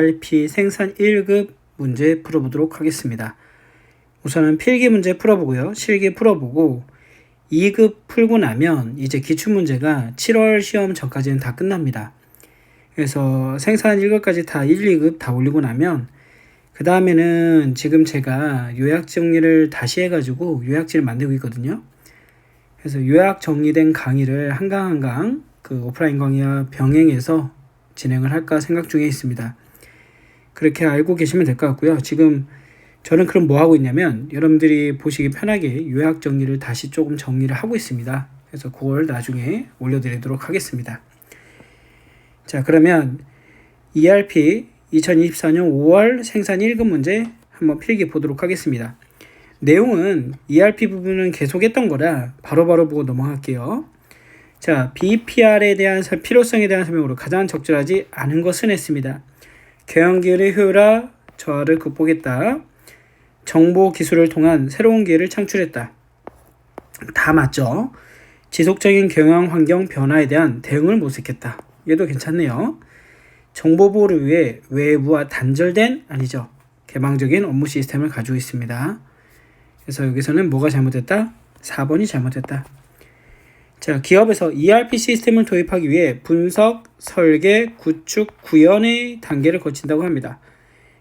ERP 생산 1급 문제 풀어보도록 하겠습니다. 우선은 필기 문제 풀어보고요. 실기 풀어보고 2급 풀고 나면 이제 기출문제가 7월 시험 전까지는 다 끝납니다. 그래서 생산 1급까지 다 1, 2급 다 올리고 나면 그 다음에는 지금 제가 요약 정리를 다시 해가지고 요약지를 만들고 있거든요. 그래서 요약 정리된 강의를 한강 그 오프라인 강의와 병행해서 진행을 할까 생각 중에 있습니다. 그렇게 알고 계시면 될 것 같고요. 지금 저는 그럼 뭐 하고 있냐면 여러분들이 보시기 편하게 요약 정리를 다시 조금 정리를 하고 있습니다. 그래서 그걸 나중에 올려드리도록 하겠습니다. 자, 그러면 ERP 2024년 5월 생산 1급 문제 한번 필기 보도록 하겠습니다. 내용은 ERP 부분은 계속 했던 거라 바로바로 보고 넘어갈게요. 자, BPR에 대한 필요성에 대한 설명으로 가장 적절하지 않은 것은 했습니다. 경영기술의 효율화 저하를 극복했다. 정보 기술을 통한 새로운 기회를 창출했다. 다 맞죠? 지속적인 경영 환경 변화에 대한 대응을 모색했다. 얘도 괜찮네요. 정보 보호를 위해 외부와 단절된 아니죠. 개방적인 업무 시스템을 가지고 있습니다. 그래서 여기서는 뭐가 잘못됐다? 4번이 잘못됐다. 자, 기업에서 ERP 시스템을 도입하기 위해 분석, 설계, 구축, 구현의 단계를 거친다고 합니다.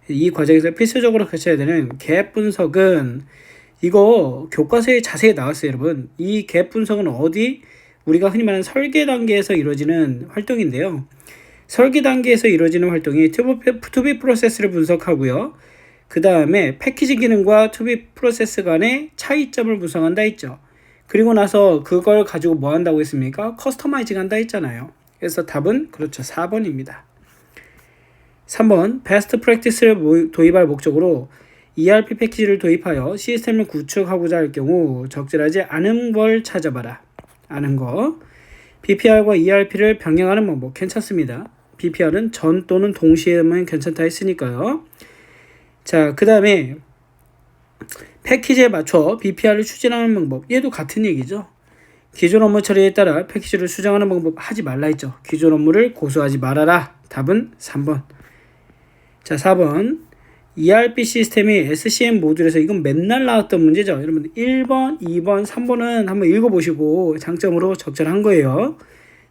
이 과정에서 필수적으로 거쳐야 되는 갭 분석은 이거 교과서에 자세히 나왔어요, 여러분. 이 갭 분석은 어디? 우리가 흔히 말하는 설계 단계에서 이루어지는 활동인데요. 설계 단계에서 이루어지는 활동이 투비 프로세스를 분석하고요. 그 다음에 패키지 기능과 투비 프로세스 간의 차이점을 분석한다 했죠. 그리고 나서 그걸 가지고 뭐 한다고 했습니까? 커스터마이징 한다 했잖아요. 그래서 답은 그렇죠. 4번입니다. 3번 베스트 프랙티스를 도입할 목적으로 ERP 패키지를 도입하여 시스템을 구축하고자 할 경우 적절하지 않은 걸 찾아봐라. 아는 거. BPR과 ERP를 병행하는 방법 괜찮습니다. BPR은 전 또는 동시에만 괜찮다 했으니까요. 자, 그 다음에 패키지에 맞춰 BPR을 추진하는 방법. 얘도 같은 얘기죠. 기존 업무 처리에 따라 패키지를 수정하는 방법 하지 말라 했죠. 기존 업무를 고수하지 말아라. 답은 3번. 자, 4번. ERP 시스템이 SCM 모듈에서 이건 맨날 나왔던 문제죠. 여러분 1번, 2번, 3번은 한번 읽어보시고 장점으로 적절한 거예요.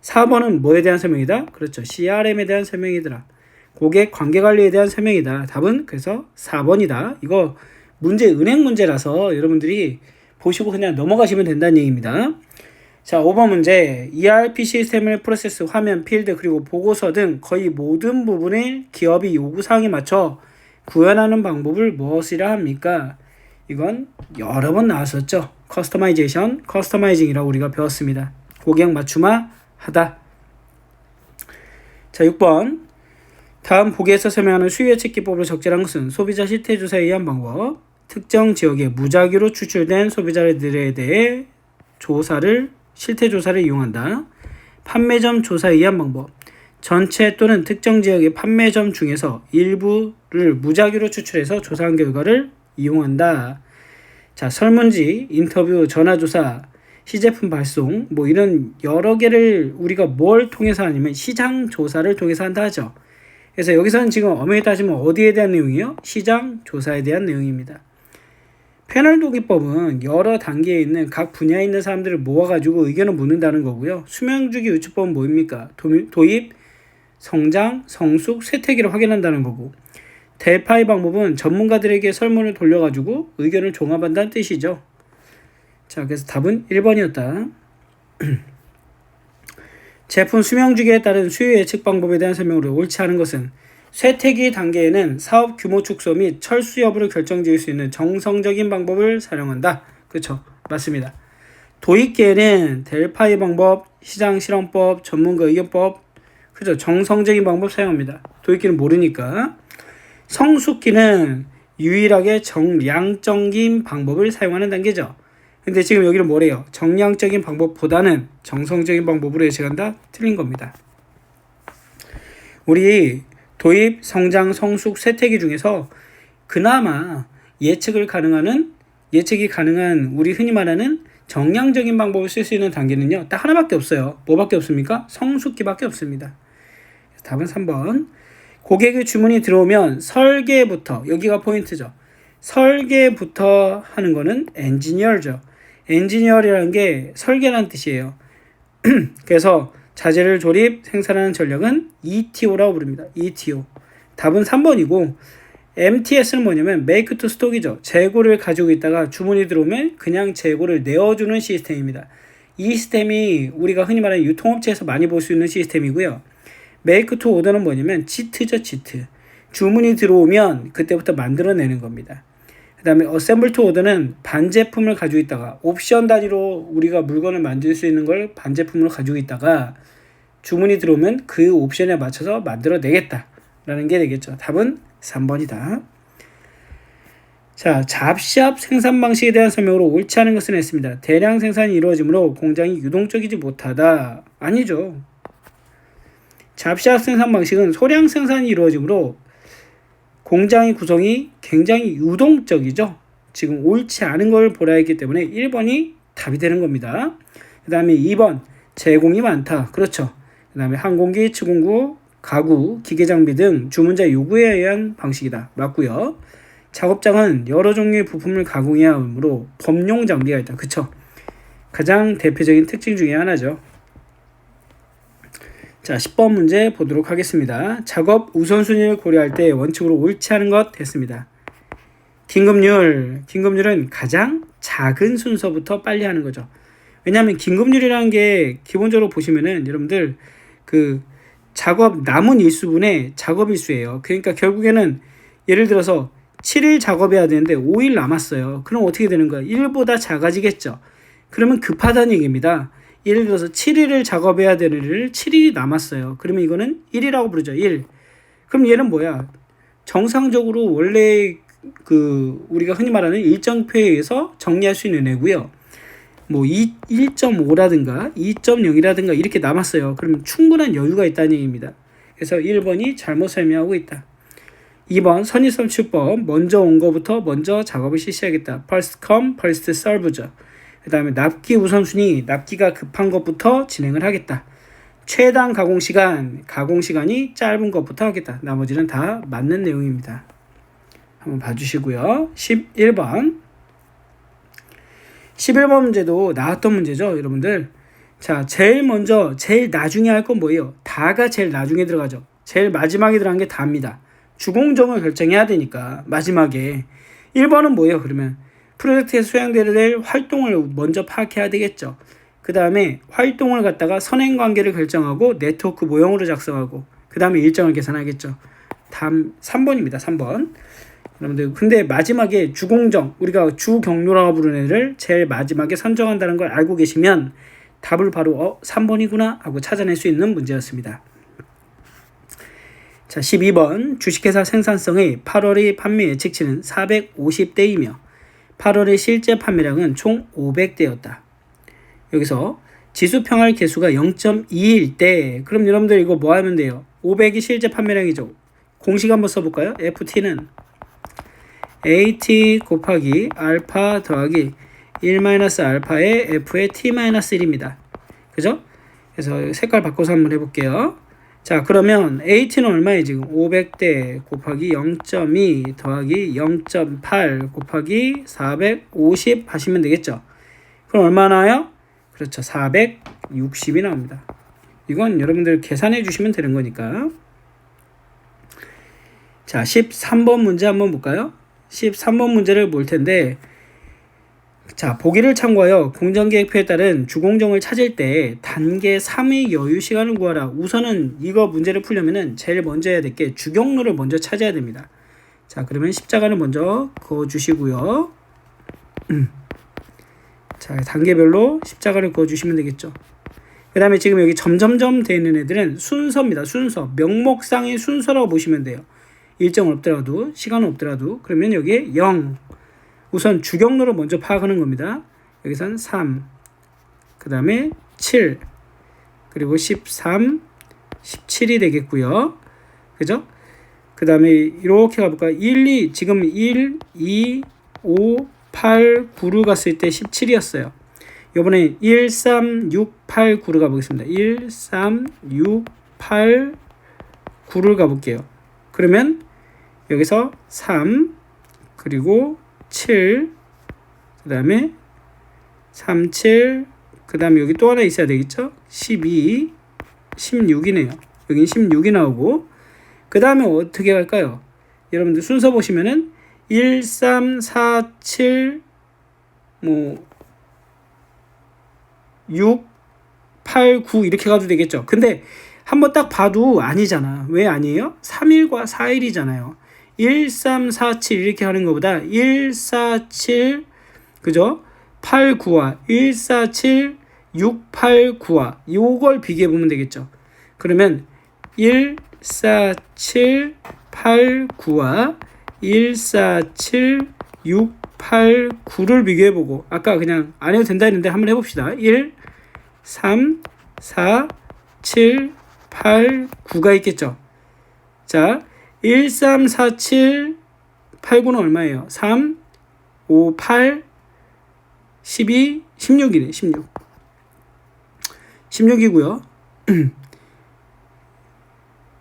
4번은 뭐에 대한 설명이다? 그렇죠. CRM에 대한 설명이더라. 고객 관계관리에 대한 설명이다. 답은 그래서 4번이다. 이거 문제 은행 문제라서 여러분들이 보시고 그냥 넘어가시면 된다는 얘기입니다. 자, 5번 문제. ERP 시스템을 프로세스, 화면, 필드, 그리고 보고서 등 거의 모든 부분을 기업이 요구사항에 맞춰 구현하는 방법을 무엇이라 합니까? 이건 여러 번 나왔었죠. 커스터마이제이션, 커스터마이징이라고 우리가 배웠습니다. 고객 맞춤화 하다. 자, 6번. 다음 보기에서 설명하는 수요 예측 기법으로 적절한 것은 소비자 실태 조사에 의한 방법. 특정 지역에 무작위로 추출된 소비자들에 대해 실태 조사를 이용한다. 판매점 조사에 의한 방법. 전체 또는 특정 지역의 판매점 중에서 일부를 무작위로 추출해서 조사한 결과를 이용한다. 자, 설문지, 인터뷰, 전화조사, 시제품 발송, 뭐 이런 여러 개를 우리가 뭘 통해서 하냐면 시장 조사를 통해서 한다 하죠. 그래서 여기서는 지금 엄연히 따지면 어디에 대한 내용이요? 시장 조사에 대한 내용입니다. 패널 도기법은 여러 단계에 있는 각 분야에 있는 사람들을 모아가지고 의견을 묻는다는 거고요. 수명주기 유추법은 뭐입니까? 도입, 성장, 성숙, 쇠퇴기를 확인한다는 거고, 델파이 방법은 전문가들에게 설문을 돌려가지고 의견을 종합한다는 뜻이죠. 자, 그래서 답은 1번이었다. 제품 수명주기에 따른 수요 예측 방법에 대한 설명으로 옳지 않은 것은 쇠퇴기 단계에는 사업 규모 축소 및 철수 여부를 결정지을 수 있는 정성적인 방법을 사용한다. 그렇죠? 맞습니다. 도입기에는 델파이 방법, 시장 실험법, 전문가 의견법, 그죠? 정성적인 방법 사용합니다. 도입기는 모르니까. 성숙기는 유일하게 정량적인 방법을 사용하는 단계죠. 근데 지금 여기는 뭐래요? 정량적인 방법보다는 정성적인 방법으로 예측한다? 틀린 겁니다. 우리 도입, 성장, 성숙, 쇠퇴기 중에서 그나마 예측이 가능한 우리 흔히 말하는 정량적인 방법을 쓸 수 있는 단계는요. 딱 하나밖에 없어요. 뭐밖에 없습니까? 성숙기밖에 없습니다. 답은 3번. 고객의 주문이 들어오면 설계부터, 여기가 포인트죠. 설계부터 하는 거는 엔지니어죠. 엔지니어라는 게 설계라는 뜻이에요. 그래서 자재를 조립, 생산하는 전략은 ETO라고 부릅니다. ETO. 답은 3번이고 MTS는 뭐냐면 Make to Stock이죠. 재고를 가지고 있다가 주문이 들어오면 그냥 재고를 내어주는 시스템입니다. 이 시스템이 우리가 흔히 말하는 유통업체에서 많이 볼 수 있는 시스템이고요. Make to Order는 뭐냐면 지트죠, 지트. 주문이 들어오면 그때부터 만들어내는 겁니다. 그 다음에 Assemble to Order는 반제품을 가지고 있다가 옵션 단위로 우리가 물건을 만들 수 있는 걸 반제품으로 가지고 있다가 주문이 들어오면 그 옵션에 맞춰서 만들어내겠다 라는 게 되겠죠. 답은 3번이다. 자, 잡시합 생산 방식에 대한 설명으로 옳지 않은 것을 했습니다. 대량 생산이 이루어지므로 공장이 유동적이지 못하다. 아니죠. 잡시합 생산 방식은 소량 생산이 이루어지므로 공장의 구성이 굉장히 유동적이죠. 지금 옳지 않은 걸 보라 했기 때문에 1번이 답이 되는 겁니다. 그 다음에 2번 제공이 많다. 그렇죠. 그 다음에 항공기, 추공구, 가구, 기계장비 등 주문자 요구에 의한 방식이다. 맞고요. 작업장은 여러 종류의 부품을 가공해야 하므로 범용 장비가 있다. 그쵸? 가장 대표적인 특징 중에 하나죠. 자, 10번 문제 보도록 하겠습니다. 작업 우선순위를 고려할 때 원칙으로 옳지 않은 것 했습니다. 긴급률. 긴급률은 가장 작은 순서부터 빨리 하는 거죠. 왜냐하면 긴급률이라는 게 기본적으로 보시면은 여러분들 그 작업 남은 일수분의 작업 일수예요. 그러니까 결국에는 예를 들어서 7일 작업해야 되는데 5일 남았어요. 그럼 어떻게 되는 거야? 1보다 작아지겠죠. 그러면 급하다는 얘기입니다. 예를 들어서 7일을 작업해야 되는 일을 7일이 남았어요. 그러면 이거는 1이라고 부르죠. 1. 그럼 얘는 뭐야? 정상적으로 원래 그 우리가 흔히 말하는 일정표에 의해서 정리할 수 있는 애고요. 뭐 1.5라든가 2.0이라든가 이렇게 남았어요. 그러면 충분한 여유가 있다는 얘기입니다. 그래서 1번이 잘못 설명하고 있다. 2번 선입선출법. 먼저 온 거부터 먼저 작업을 실시하겠다. First come, first serve죠. 그 다음에 납기 우선순위. 납기가 급한 것부터 진행을 하겠다. 최단 가공시간이 짧은 것부터 하겠다. 나머지는 다 맞는 내용입니다. 한번 봐주시고요. 11번 11번 문제도 나왔던 문제죠, 여러분들. 자, 제일 나중에 할 건 뭐예요? 다가 제일 나중에 들어가죠. 제일 마지막에 들어간 게 다입니다. 주공정을 결정해야 되니까 마지막에. 1번은 뭐예요, 그러면? 프로젝트에 수행돼야 될 활동을 먼저 파악해야 되겠죠. 그 다음에 활동을 갖다가 선행관계를 결정하고 네트워크 모형으로 작성하고 그 다음에 일정을 계산하겠죠. 다음 3번입니다. 3번. 여러분들 근데 마지막에 주공정, 우리가 주경로라고 부르는 애를 제일 마지막에 선정한다는 걸 알고 계시면 답을 바로 3번이구나 하고 찾아낼 수 있는 문제였습니다. 자, 12번 주식회사 생산성의 8월의 판매 예측치는 450대이며 8월의 실제 판매량은 총 500대였다. 여기서 지수평할 개수가 0.2일 때 그럼 여러분들 이거 뭐 하면 돼요? 500이 실제 판매량이죠. 공식 한번 써볼까요? FT는 AT 곱하기 알파 더하기 1-알파의 F의 T-1입니다. 그죠? 그래서 색깔 바꿔서 한번 해볼게요. 자, 그러면 AT는 얼마예요? 지금 500대 곱하기 0.2 더하기 0.8 곱하기 450 하시면 되겠죠? 그럼 얼마 나와요? 그렇죠. 460이 나옵니다. 이건 여러분들 계산해 주시면 되는 거니까. 자, 13번 문제 한번 볼까요? 13번 문제를 볼 텐데, 자, 보기를 참고하여 공정계획표에 따른 주공정을 찾을 때 단계 3의 여유 시간을 구하라. 우선은 이거 문제를 풀려면은 제일 먼저 해야 될 게 주경로를 먼저 찾아야 됩니다. 자, 그러면 십자가를 먼저 그어주시고요. 자, 단계별로 십자가를 그어주시면 되겠죠. 그 다음에 지금 여기 점점점 되어 있는 애들은 순서입니다. 순서. 명목상의 순서라고 보시면 돼요. 일정 없더라도, 시간 없더라도. 그러면 여기에 0. 우선 주경로를 먼저 파악하는 겁니다. 여기선 3. 그 다음에 7. 그리고 13, 17이 되겠고요. 그죠? 그 다음에 이렇게 가볼까요? 1, 2, 지금 1, 2, 5, 8, 9로 갔을 때 17이었어요. 이번에 1, 3, 6, 8, 9로 가보겠습니다. 1, 3, 6, 8, 9를 가볼게요. 그러면 여기서 3 그리고 7 그 다음에 3, 7 그 다음에 여기 또 하나 있어야 되겠죠? 12 16이네요. 여긴 16이 나오고 그 다음에 어떻게 갈까요? 여러분들 순서 보시면은 1, 3, 4, 7 6, 8, 9 이렇게 가도 되겠죠. 근데 한번 딱 봐도 아니잖아. 왜 아니에요? 3일과 4일이잖아요. 1, 3, 4, 7 이렇게 하는 것보다 1, 4, 7 그죠? 8, 9와 1, 4, 7, 6, 8, 9와 요걸 비교해 보면 되겠죠. 그러면 1, 4, 7, 8, 9와 1, 4, 7, 6, 8, 9를 비교해 보고 아까 그냥 안 해도 된다 했는데 한번 해봅시다. 1, 3, 4, 7, 8, 9가 있겠죠. 자, 1, 3, 4, 7, 8, 9는 얼마예요? 3, 5, 8, 12, 16이네. 16. 16이고요.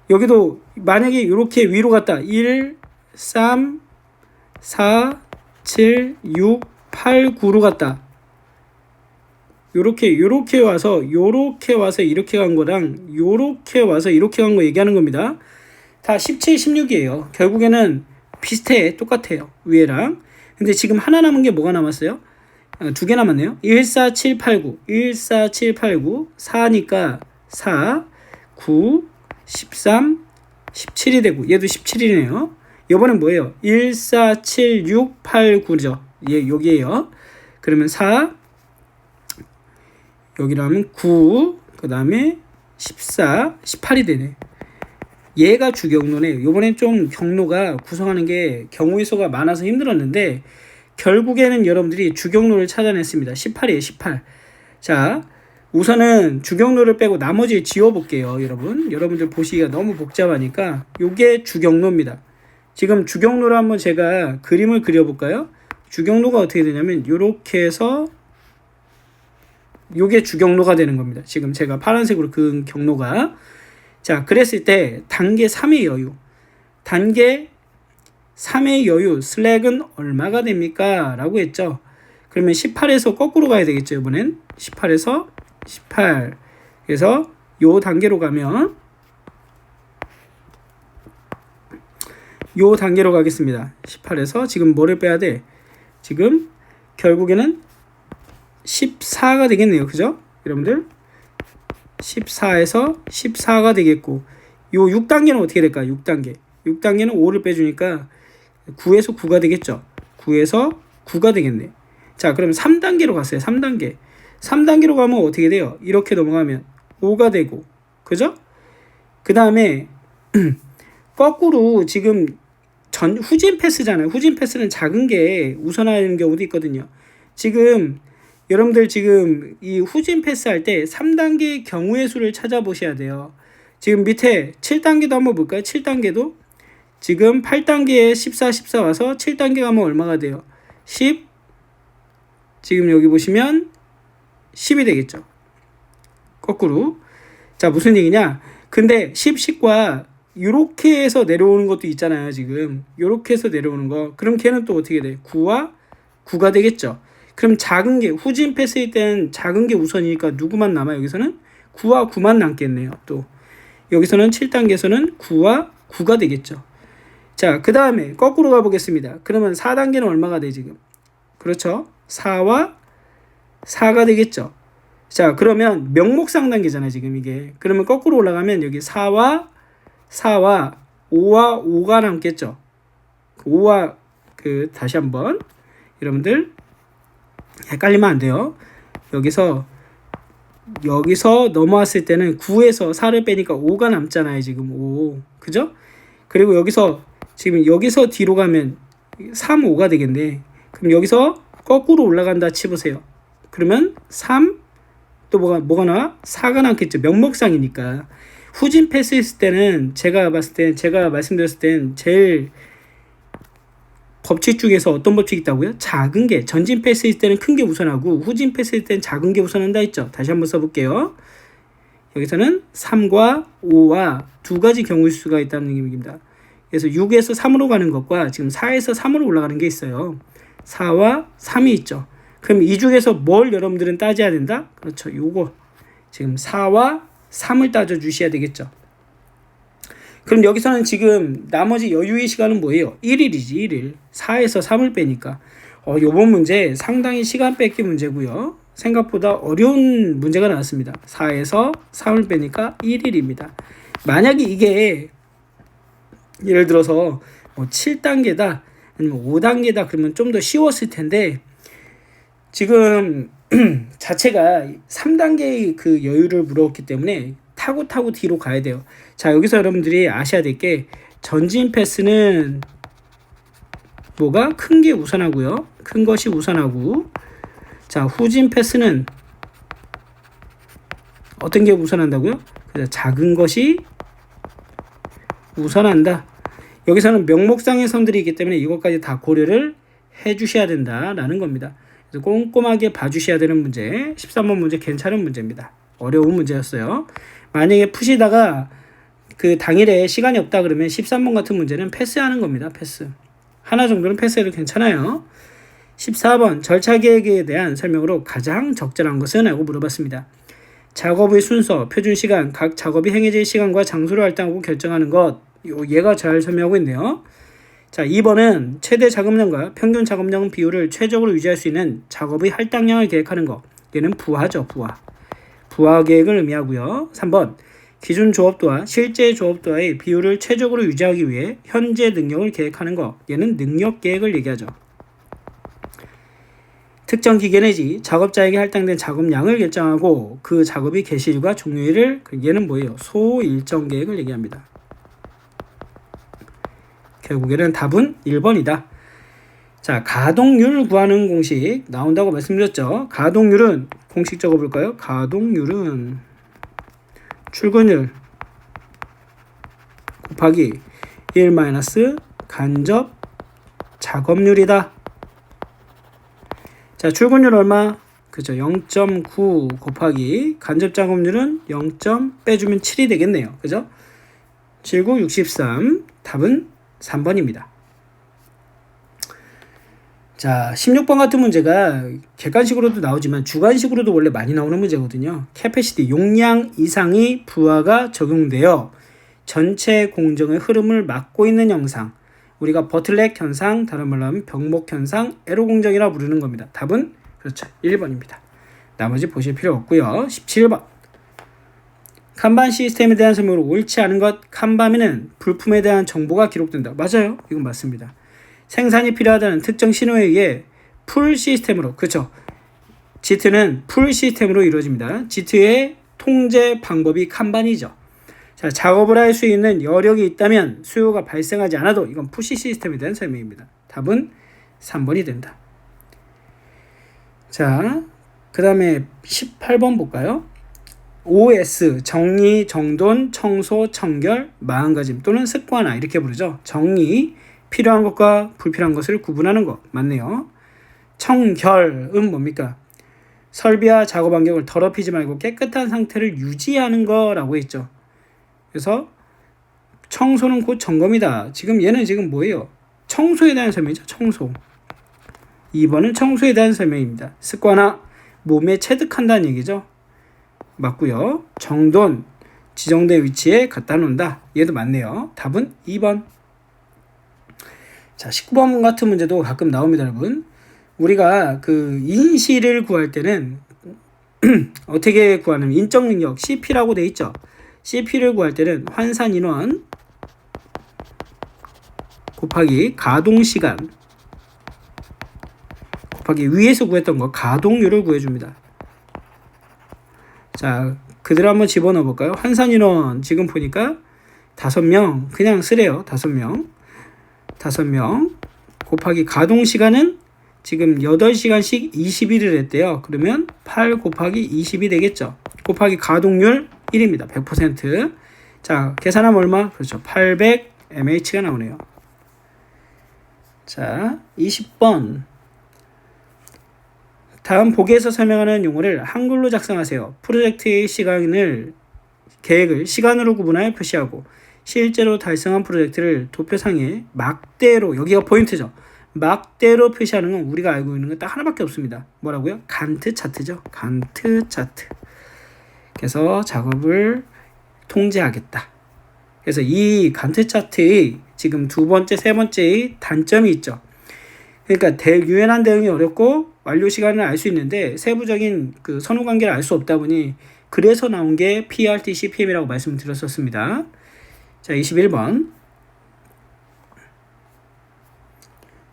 여기도 만약에 이렇게 위로 갔다. 1, 3, 4, 7, 6, 8, 9로 갔다. 요렇게 와서 이렇게 간 거랑 요렇게 와서 이렇게 간 거 얘기하는 겁니다. 다 17, 16이에요. 결국에는 비슷해. 똑같아요. 위에랑. 근데 지금 하나 남은 게 뭐가 남았어요? 두 개 남았네요. 1, 4, 7, 8, 9. 1, 4, 7, 8, 9. 4니까 4, 9, 13, 17이 되고 얘도 17이네요. 이번엔 뭐예요? 1, 4, 7, 6, 8, 9죠. 예, 여기에요. 그러면 4 여기로 하면 9 그 다음에 14, 18이 되네. 얘가 주경로네. 이번엔 좀 경로가 구성하는 게 경우의 수가 많아서 힘들었는데 결국에는 여러분들이 주경로를 찾아냈습니다. 18이에요. 18. 자, 우선은 주경로를 빼고 나머지 지워볼게요. 여러분들 보시기가 너무 복잡하니까 요게 주경로입니다. 지금 주경로를 한번 제가 그림을 그려볼까요? 주경로가 어떻게 되냐면 요렇게 해서 요게 주경로가 되는 겁니다. 지금 제가 파란색으로 그은 경로가. 자, 그랬을 때 단계 3의 여유. 단계 3의 여유 슬랙은 얼마가 됩니까? 라고 했죠. 그러면 18에서 거꾸로 가야 되겠죠. 이번엔 18에서 18. 그래서 요 단계로 가면 요 단계로 가겠습니다. 18에서 지금 뭐를 빼야 돼? 지금 결국에는 14가 되겠네요. 그죠? 여러분들 14에서 14가 되겠고 요 6단계는 어떻게 될까요? 6단계는 5를 빼주니까 9에서 9가 되겠죠. 9에서 9가 되겠네. 자, 그럼 3단계로 갔어요. 3단계로 가면 어떻게 돼요? 이렇게 넘어가면 5가 되고 그죠? 그 다음에 거꾸로 지금 후진 패스잖아요. 후진 패스는 작은 게 우선하는 경우도 있거든요. 지금 여러분들 지금 이 후진 패스 할 때 3단계 경우의 수를 찾아보셔야 돼요. 지금 밑에 7단계도 한번 볼까요? 7단계도 지금 8단계에 14, 14 와서 7단계 가면 얼마가 돼요? 10 지금 여기 보시면 10이 되겠죠. 거꾸로. 자, 무슨 얘기냐? 근데 10, 10과 요렇게 해서 내려오는 것도 있잖아요. 지금 요렇게 해서 내려오는 거. 그럼 걔는 또 어떻게 돼? 9와 9가 되겠죠. 그럼 작은 게 후진 패스일 때는 작은 게 우선이니까 누구만 남아요? 여기서는 9와 9만 남겠네요. 또 여기서는 7단계에서는 9와 9가 되겠죠. 자, 그 다음에 거꾸로 가보겠습니다. 그러면 4단계는 얼마가 돼 지금? 그렇죠. 4와 4가 되겠죠. 자, 그러면 명목상 단계잖아요. 지금 이게. 그러면 거꾸로 올라가면 여기 4와 5가 남겠죠. 5와 다시 한번 여러분들 헷갈리면 안 돼요. 여기서 넘어왔을 때는 9에서 4를 빼니까 5가 남잖아요. 지금 5. 그죠? 그리고 여기서 뒤로 가면 3, 5가 되겠네. 그럼 여기서 거꾸로 올라간다 치보세요. 그러면 3, 또 뭐가 나와? 4가 남겠죠. 명목상이니까. 후진 패스 했을 때는 제가 말씀드렸을 땐 제일 법칙 중에서 어떤 법칙이 있다고요? 작은 게 전진 패스일 때는 큰 게 우선하고 후진 패스일 때는 작은 게 우선한다 했죠. 다시 한번 써볼게요. 여기서는 3과 5와 두 가지 경우의 수가 있다는 얘기입니다. 그래서 6에서 3으로 가는 것과 지금 4에서 3으로 올라가는 게 있어요. 4와 3이 있죠. 그럼 이 중에서 뭘 여러분들은 따져야 된다? 그렇죠. 요거 지금 4와 3을 따져 주셔야 되겠죠. 그럼 여기서는 지금 나머지 여유의 시간은 뭐예요? 1일이지 1일. 4에서 3을 빼니까 요번 문제 상당히 시간 뺏기 문제고요. 생각보다 어려운 문제가 나왔습니다. 4에서 3을 빼니까 1일입니다. 만약에 이게 예를 들어서 뭐 7단계다 아니면 5단계다 그러면 좀 더 쉬웠을 텐데 지금 자체가 3단계의 그 여유를 물었기 때문에 타고 뒤로 가야 돼요. 자, 여기서 여러분들이 아셔야 될 게 전진 패스는 뭐가 큰 게 우선하고요. 큰 것이 우선하고, 자, 후진 패스는 어떤 게 우선한다고요? 작은 것이 우선한다. 여기서는 명목상의 선들이 있기 때문에 이것까지 다 고려를 해 주셔야 된다라는 겁니다. 그래서 꼼꼼하게 봐주셔야 되는 문제. 13번 문제 괜찮은 문제입니다. 어려운 문제였어요. 만약에 푸시다가 그 당일에 시간이 없다 그러면 13번 같은 문제는 패스하는 겁니다. 패스. 하나 정도는 패스해도 괜찮아요. 14번 절차 계획에 대한 설명으로 가장 적절한 것은? 라고 물어봤습니다. 작업의 순서, 표준 시간, 각 작업이 행해질 시간과 장소를 할당하고 결정하는 것. 얘가 잘 설명하고 있네요. 자, 2번은 최대 작업량과 평균 작업량 비율을 최적으로 유지할 수 있는 작업의 할당량을 계획하는 것. 얘는 부하죠, 부하. 부하 계획을 의미하고요. 3번 기준 조업도와 실제 조업도와의 비율을 최적으로 유지하기 위해 현재 능력을 계획하는 것. 얘는 능력 계획을 얘기하죠. 특정 기계 내지 작업자에게 할당된 작업량을 결정하고 그 작업의 개시일과 종료일을 얘는 뭐예요? 소일정 계획을 얘기합니다. 결국에는 답은 1번이다. 자, 가동률 구하는 공식 나온다고 말씀드렸죠. 가동률은 공식 적어볼까요? 가동률은 출근율 곱하기 1 마이너스 간접 작업률이다. 자, 출근율 얼마? 그죠? 0.9 곱하기 간접 작업률은 0. 빼주면 7이 되겠네요. 그죠? 7, 9, 63. 답은 3번입니다. 자, 16번 같은 문제가 객관식으로도 나오지만 주관식으로도 원래 많이 나오는 문제거든요. 캐패시티 용량 이상의 부하가 적용되어 전체 공정의 흐름을 막고 있는 영상. 우리가 버틀렉 현상, 다른 말로 하면 병목 현상, 에러 공정이라 부르는 겁니다. 답은 그렇죠. 1번입니다. 나머지 보실 필요 없고요. 17번. 칸반 시스템에 대한 설명으로 옳지 않은 것. 칸반에는 불품에 대한 정보가 기록된다. 맞아요. 이건 맞습니다. 생산이 필요하다는 특정 신호에 의해 풀 시스템으로, 그렇죠. 지트는 풀 시스템으로 이루어집니다. 지트의 통제 방법이 칸반이죠. 자, 작업을 할 수 있는 여력이 있다면 수요가 발생하지 않아도 이건 푸시 시스템에 대한 설명입니다. 답은 3번이 된다. 자, 그 다음에 18번 볼까요? OS, 정리, 정돈, 청소, 청결, 마음가짐 또는 습관화 이렇게 부르죠. 정리, 필요한 것과 불필요한 것을 구분하는 것. 맞네요. 청결은 뭡니까? 설비와 작업 환경을 더럽히지 말고 깨끗한 상태를 유지하는 거라고 했죠. 그래서 청소는 곧 점검이다. 지금 얘는 지금 뭐예요? 청소에 대한 설명이죠. 청소. 2번은 청소에 대한 설명입니다. 습관화, 몸에 체득한다는 얘기죠. 맞고요. 정돈, 지정된 위치에 갖다 놓는다. 얘도 맞네요. 답은 2번. 자, 19번 같은 문제도 가끔 나옵니다, 여러분. 우리가 그 인시를 구할 때는 어떻게 구하냐면 인적 능력 CP라고 돼 있죠. CP를 구할 때는 환산 인원 곱하기 가동 시간 곱하기 위에서 구했던 거 가동률을 구해줍니다. 자, 그대로 한번 집어넣어 볼까요? 환산 인원 지금 보니까 5명 그냥 쓰래요. 5명 곱하기 가동 시간은 지금 8시간씩 20일을 했대요. 그러면 8 곱하기 20이 되겠죠. 곱하기 가동률 1입니다. 100%. 자, 계산하면 얼마? 그렇죠. 800 mH가 나오네요. 자, 20번. 다음 보기에서 설명하는 용어를 한글로 작성하세요. 프로젝트의 계획을 시간으로 구분하여 표시하고 실제로 달성한 프로젝트를 도표상에 막대로, 여기가 포인트죠. 막대로 표시하는 건 우리가 알고 있는 건 딱 하나밖에 없습니다. 뭐라고요? 간트 차트죠. 간트 차트. 그래서 작업을 통제하겠다. 그래서 이 간트 차트의 지금 두 번째, 세 번째의 단점이 있죠. 그러니까 유연한 대응이 어렵고 완료 시간을 알 수 있는데 세부적인 그 선후 관계를 알 수 없다 보니 그래서 나온 게 PRT, CPM이라고 말씀을 드렸었습니다. 자, 21번.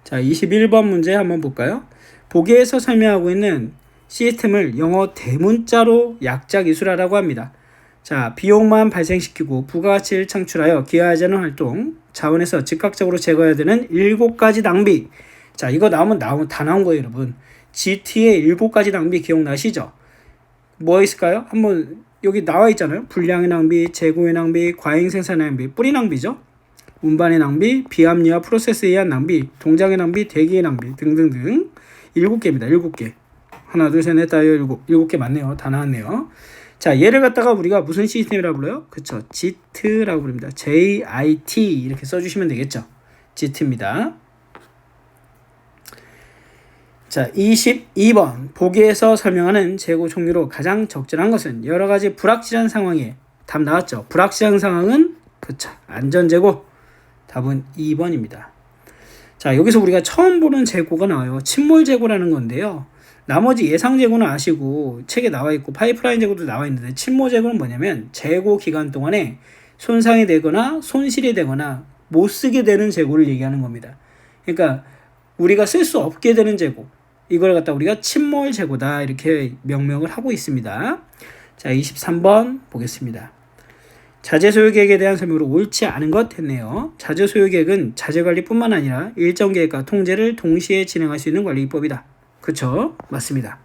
자, 21번 문제 한번 볼까요? 보기에서 설명하고 있는 시스템을 영어 대문자로 약자 기술화라고 합니다. 자, 비용만 발생시키고 부가가치를 창출하여 기여하지 않은 활동 자원에서 즉각적으로 제거해야 되는 7가지 낭비. 자, 이거 나오면 다 나온 거예요, 여러분. GT의 7가지 낭비 기억나시죠? 뭐 있을까요? 한번 여기 나와 있잖아요. 분량의 낭비, 재고의 낭비, 과잉 생산의 낭비, 뿌리 낭비죠. 운반의 낭비, 비합리화 프로세스에 의한 낭비, 동작의 낭비, 대기의 낭비 등등등 7개입니다. 7개. 하나, 둘, 셋, 넷, 다섯, 일곱 개 맞네요. 다 나왔네요. 자, 얘를 갖다가 우리가 무슨 시스템이라고 불러요? 그쵸. JIT라고 부릅니다. JIT 이렇게 써주시면 되겠죠. JIT입니다. 자, 22번. 보기에서 설명하는 재고 종류로 가장 적절한 것은 여러 가지 불확실한 상황에 답 나왔죠. 불확실한 상황은 그쵸. 안전재고. 답은 2번입니다. 자, 여기서 우리가 처음 보는 재고가 나와요. 침몰 재고라는 건데요. 나머지 예상 재고는 아시고 책에 나와 있고 파이프라인 재고도 나와 있는데 침몰 재고는 뭐냐면 재고 기간 동안에 손상이 되거나 손실이 되거나 못 쓰게 되는 재고를 얘기하는 겁니다. 그러니까 우리가 쓸 수 없게 되는 재고, 이걸 갖다 우리가 침몰 재고다 이렇게 명명을 하고 있습니다. 자, 23번 보겠습니다. 자재 소요 계획에 대한 설명으로 옳지 않은 것 했네요. 자재 소요 계획은 자재 관리뿐만 아니라 일정 계획과 통제를 동시에 진행할 수 있는 관리 기법이다. 그쵸? 맞습니다.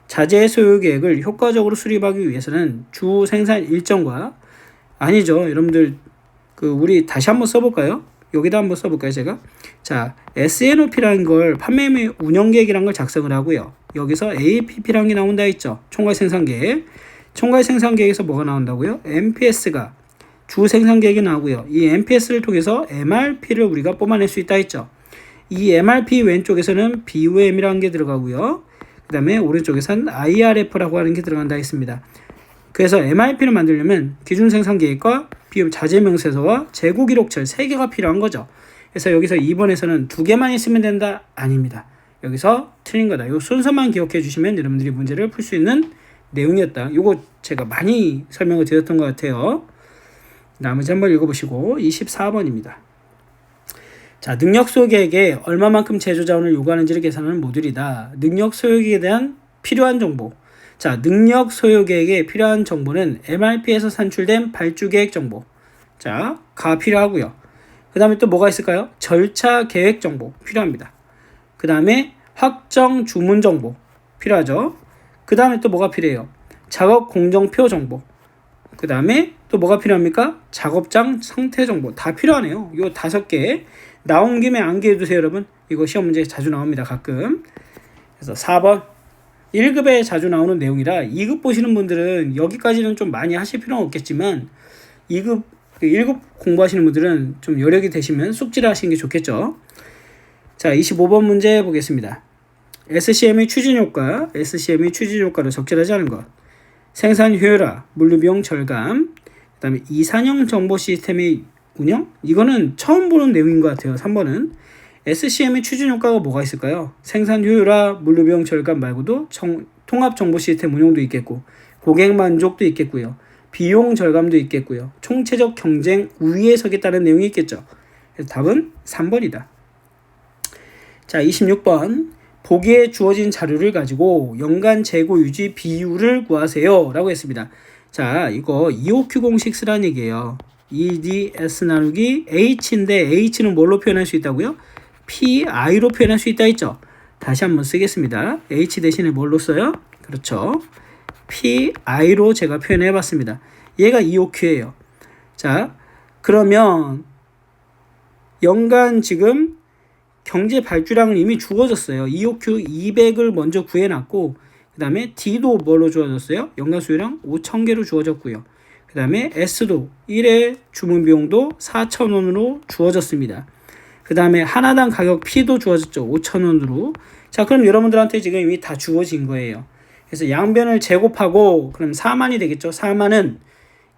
자재 소요 계획을 효과적으로 수립하기 위해서는 주 생산 일정과 아니죠. 여러분들 우리 다시 한번 써볼까요? 여기다 한번 써볼까요, 제가? 자, SNOP라는 걸 판매 및 운영 계획이라는 걸 작성을 하고요. 여기서 APP라는 게 나온다 했죠. 총괄 생산 계획. 총괄 생산 계획에서 뭐가 나온다고요? MPS가 주 생산 계획이 나오고요. 이 MPS를 통해서 MRP를 우리가 뽑아낼 수 있다 했죠. 이 MRP 왼쪽에서는 BOM이라는 게 들어가고요. 그 다음에 오른쪽에서는 IRF라고 하는 게 들어간다 했습니다. 그래서 MRP를 만들려면 기준 생산 계획과 비용 자재 명세서와 재고 기록철 3개가 필요한 거죠. 그래서 여기서 2번에서는 2개만 있으면 된다? 아닙니다. 여기서 틀린 거다. 이 순서만 기억해 주시면 여러분들이 문제를 풀 수 있는 내용이었다. 이거 제가 많이 설명을 드렸던 것 같아요. 나머지 한번 읽어보시고 24번입니다. 자, 능력 소요 계획에 얼마만큼 제조 자원을 요구하는지를 계산하는 모듈이다. 능력 소요 계획에 대한 필요한 정보. 자, 능력 소요 계획에 필요한 정보는 MRP에서 산출된 발주 계획 정보. 자, 가 필요하고요. 그 다음에 또 뭐가 있을까요? 절차 계획 정보 필요합니다. 그 다음에 확정 주문 정보 필요하죠. 그 다음에 또 뭐가 필요해요? 작업 공정표 정보. 그 다음에 또 뭐가 필요합니까? 작업장 상태 정보. 다 필요하네요. 요 5개. 나온 김에 암기해 두세요, 여러분. 이거 시험 문제 자주 나옵니다, 가끔. 그래서 4번. 1급에 자주 나오는 내용이라 2급 보시는 분들은 여기까지는 좀 많이 하실 필요는 없겠지만 2급, 1급 공부하시는 분들은 좀 여력이 되시면 숙지를 하시는 게 좋겠죠. 자, 25번 문제 보겠습니다. SCM의 추진효과, SCM의 추진효과를 적절하지 않은 것. 생산 효율화, 물류비용 절감, 그 다음에 이산형 정보 시스템의 운영? 이거는 처음 보는 내용인 것 같아요. 3번은. SCM의 추진 효과가 뭐가 있을까요? 생산 효율화, 물류비용 절감 말고도 통합 정보 시스템 운용도 있겠고, 고객 만족도 있겠고요. 비용 절감도 있겠고요. 총체적 경쟁 우위에 서겠다는 내용이 있겠죠. 그래서 답은 3번이다. 자, 26번. 보기에 주어진 자료를 가지고 연간 재고 유지 비율을 구하세요. 라고 했습니다. 자, 이거 EOQ 공식 쓰라는 얘기예요. EDS 나누기 H인데 H는 뭘로 표현할 수 있다고요? PI로 표현할 수 있다 했죠. 다시 한번 쓰겠습니다. H 대신에 뭘로 써요? 그렇죠. PI로 제가 표현해 봤습니다. 얘가 EOQ예요. 자, 그러면 연간 지금 경제 발주량은 이미 주어졌어요. EOQ 200을 먼저 구해놨고 그 다음에 D도 뭘로 주어졌어요? 연간 수요량 5,000개로 주어졌고요. 그 다음에 S도 1회 주문 비용도 4,000원으로 주어졌습니다. 그 다음에 하나당 가격 P도 주어졌죠. 5,000원으로. 자, 그럼 여러분들한테 지금 이미 다 주어진 거예요. 그래서 양변을 제곱하고 그럼 4만이 되겠죠. 4만은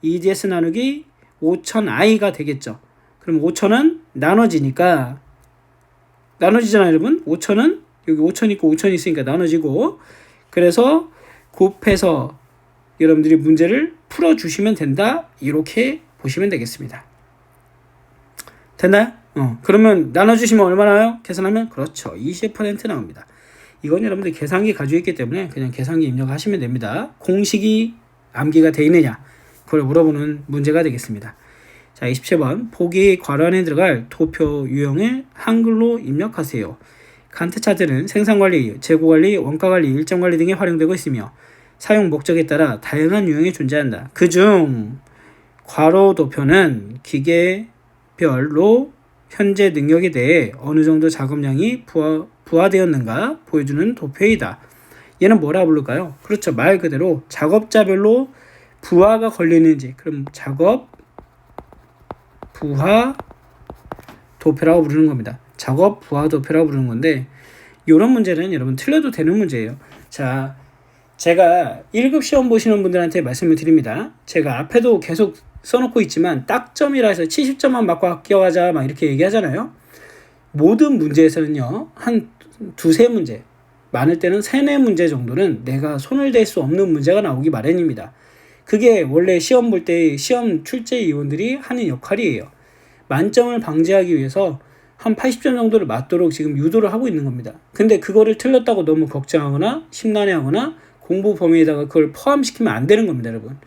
EDS 나누기 5,000i가 되겠죠. 그럼 5,000은 나눠지니까 나눠지잖아요, 여러분. 5,000은 여기 5,000 있고 5,000 있으니까 나눠지고, 그래서 곱해서 여러분들이 문제를 풀어주시면 된다. 이렇게 보시면 되겠습니다. 됐나요? 그러면 나눠주시면 얼마나요? 계산하면 그렇죠. 20% 나옵니다. 이건 여러분들 계산기 가지고 있기 때문에 그냥 계산기 입력하시면 됩니다. 공식이 암기가 되어 있느냐, 그걸 물어보는 문제가 되겠습니다. 자, 27번 보기 괄호안에 들어갈 도표 유형을 한글로 입력하세요. 간트 차트는 생산관리, 재고관리, 원가관리, 일정관리 등에 활용되고 있으며 사용 목적에 따라 다양한 유형이 존재한다. 그중 괄호 도표는 기계별로 현재 능력에 대해 어느 정도 작업량이 부하되었는가 보여주는 도표이다. 얘는 뭐라 부를까요? 그렇죠. 말 그대로 작업자별로 부하가 걸리는지, 그럼 작업 부하 도표라고 부르는 겁니다. 작업 부하 도표라고 부르는 건데, 이런 문제는 여러분 틀려도 되는 문제예요. 자, 제가 1급 시험 보시는 분들한테 말씀을 드립니다. 제가 앞에도 계속 써놓고 있지만 딱점이라 해서 70점만 맞고 합격하자 막 이렇게 얘기하잖아요. 모든 문제에서는요, 한 두세 문제, 많을 때는 세네 문제 정도는 내가 손을 댈 수 없는 문제가 나오기 마련입니다. 그게 원래 시험 볼 때 시험 출제위원들이 하는 역할이에요. 만점을 방지하기 위해서 한 80점 정도를 맞도록 지금 유도를 하고 있는 겁니다. 근데 그거를 틀렸다고 너무 걱정하거나 심란해하거나 공부 범위에다가 그걸 포함시키면 안 되는 겁니다, 여러분.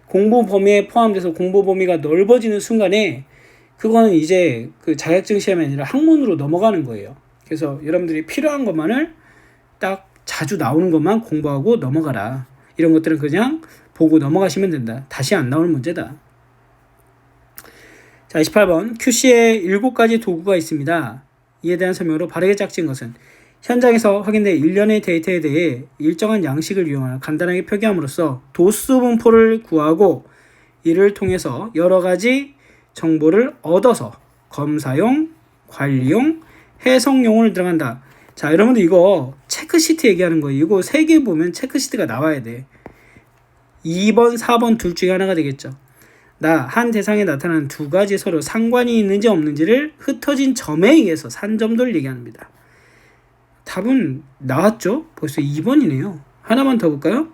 공부 범위에 포함돼서 공부 범위가 넓어지는 순간에 그거는 이제 그 자격증 시험이 아니라 학문으로 넘어가는 거예요. 그래서 여러분들이 필요한 것만을 딱 자주 나오는 것만 공부하고 넘어가라. 이런 것들은 그냥 보고 넘어가시면 된다. 다시 안 나올 문제다. 자, 28번 QC에 7가지 도구가 있습니다. 이에 대한 설명으로 바르게 짝진 것은 현장에서 확인된 일련의 데이터에 대해 일정한 양식을 이용하여 간단하게 표기함으로써 도수 분포를 구하고 이를 통해서 여러 가지 정보를 얻어서 검사용, 관리용, 해석용을 들어간다. 자, 여러분들 이거 체크시트 얘기하는 거예요. 이거 3개 보면 체크시트가 나와야 돼. 2번, 4번 둘 중에 하나가 되겠죠. 한 대상에 나타나는 2가지 서로 상관이 있는지 없는지를 흩어진 점에 의해서 산점도를 얘기합니다. 답은 나왔죠? 벌써 2번이네요. 하나만 더 볼까요?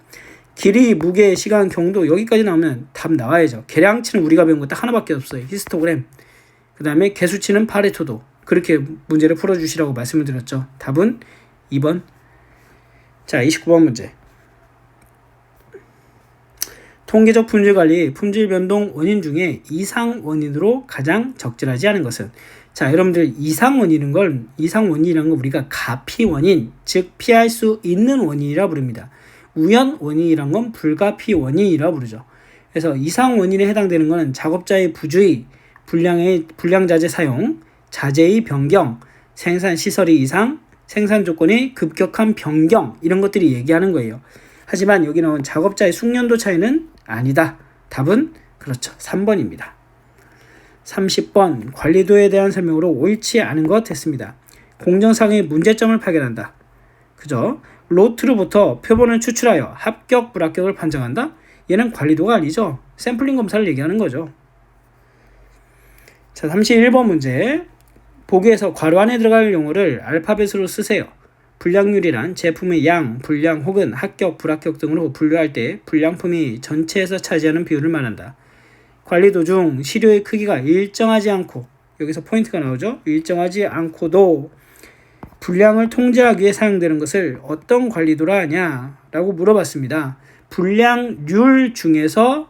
길이, 무게, 시간, 경도 여기까지 나오면 답 나와야죠. 계량치는 우리가 배운 거 딱 하나밖에 없어요. 히스토그램. 그 다음에 개수치는 파레토도. 그렇게 문제를 풀어주시라고 말씀을 드렸죠. 답은 2번. 자, 29번 문제. 통계적 품질관리, 품질 변동 원인 중에 이상 원인으로 가장 적절하지 않은 것은? 자, 여러분들 이상 원인이라는 건 우리가 가피 원인, 즉 피할 수 있는 원인이라 부릅니다. 우연 원인이란 건 불가피 원인이라 부르죠. 그래서 이상 원인에 해당되는 것은 작업자의 부주의, 불량 자재 사용, 자재의 변경, 생산 시설의 이상, 생산 조건의 급격한 변경, 이런 것들이 얘기하는 거예요. 하지만 여기 나온 작업자의 숙련도 차이는 아니다. 답은 그렇죠. 3번입니다. 30번 관리도에 대한 설명으로 옳지 않은 것 했습니다. 공정상의 문제점을 발견한다. 그죠? 로트로부터 표본을 추출하여 합격, 불합격을 판정한다? 얘는 관리도가 아니죠. 샘플링 검사를 얘기하는 거죠. 자, 31번 문제. 보기에서 괄호 안에 들어갈 용어를 알파벳으로 쓰세요. 불량률이란 제품의 양, 불량 혹은 합격, 불합격 등으로 분류할 때 불량품이 전체에서 차지하는 비율을 말한다. 관리도 중 시료의 크기가 일정하지 않고, 여기서 포인트가 나오죠. 일정하지 않고도 불량을 통제하기 위해 사용되는 것을 어떤 관리도라 하냐 라고 물어봤습니다. 불량률 중에서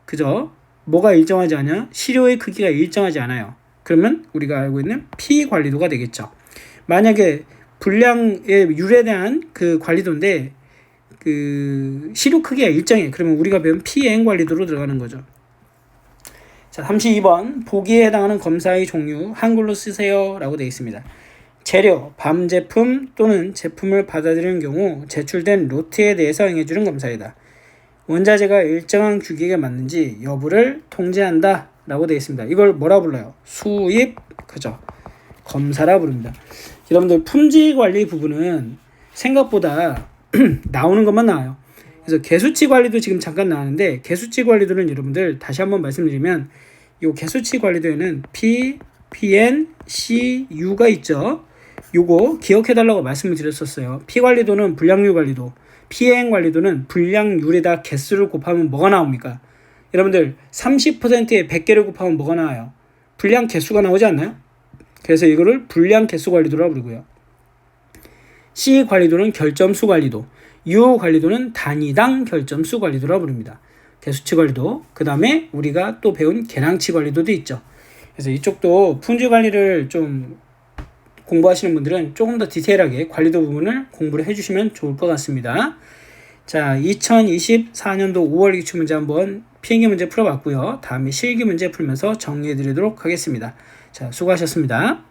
그죠? 뭐가 일정하지 않냐? 시료의 크기가 일정하지 않아요. 그러면 우리가 알고 있는 P관리도가 되겠죠. 만약에 불량의 율에 대한 그 관리도인데 그 시료 크기가 일정해. 그러면 우리가 배운 PN관리도로 들어가는 거죠. 자, 32번 보기에 해당하는 검사의 종류 한글로 쓰세요 라고 되어 있습니다. 재료, 밤제품 또는 제품을 받아들이는 경우 제출된 로트에 대해서 행해주는 검사이다. 원자재가 일정한 규격에 맞는지 여부를 통제한다 라고 되어 있습니다. 이걸 뭐라 불러요? 수입, 그죠? 검사라 부릅니다. 여러분들 품질 관리 부분은 생각보다 나오는 것만 나와요. 그래서 개수치 관리도 지금 잠깐 나왔는데, 개수치 관리도는 여러분들 다시 한번 말씀드리면 이 개수치 관리도에는 P, PN, C, U가 있죠. 요거 기억해 달라고 말씀을 드렸었어요. P 관리도는 불량률 관리도, PN 관리도는 불량률에다 개수를 곱하면 뭐가 나옵니까? 여러분들 30%에 100개를 곱하면 뭐가 나와요? 불량 개수가 나오지 않나요? 그래서 이거를 불량 개수 관리도라고 부르고요. C 관리도는 결점수 관리도, U 관리도는 단위당 결점수 관리도라고 부릅니다. 개수치 관리도, 그 다음에 우리가 또 배운 계량치 관리도도 있죠. 그래서 이쪽도 품질 관리를 좀 공부하시는 분들은 조금 더 디테일하게 관리도 부분을 공부를 해주시면 좋을 것 같습니다. 자, 2024년도 5월 기출문제 한번 필기 문제 풀어봤고요. 다음에 실기 문제 풀면서 정리해 드리도록 하겠습니다. 자, 수고하셨습니다.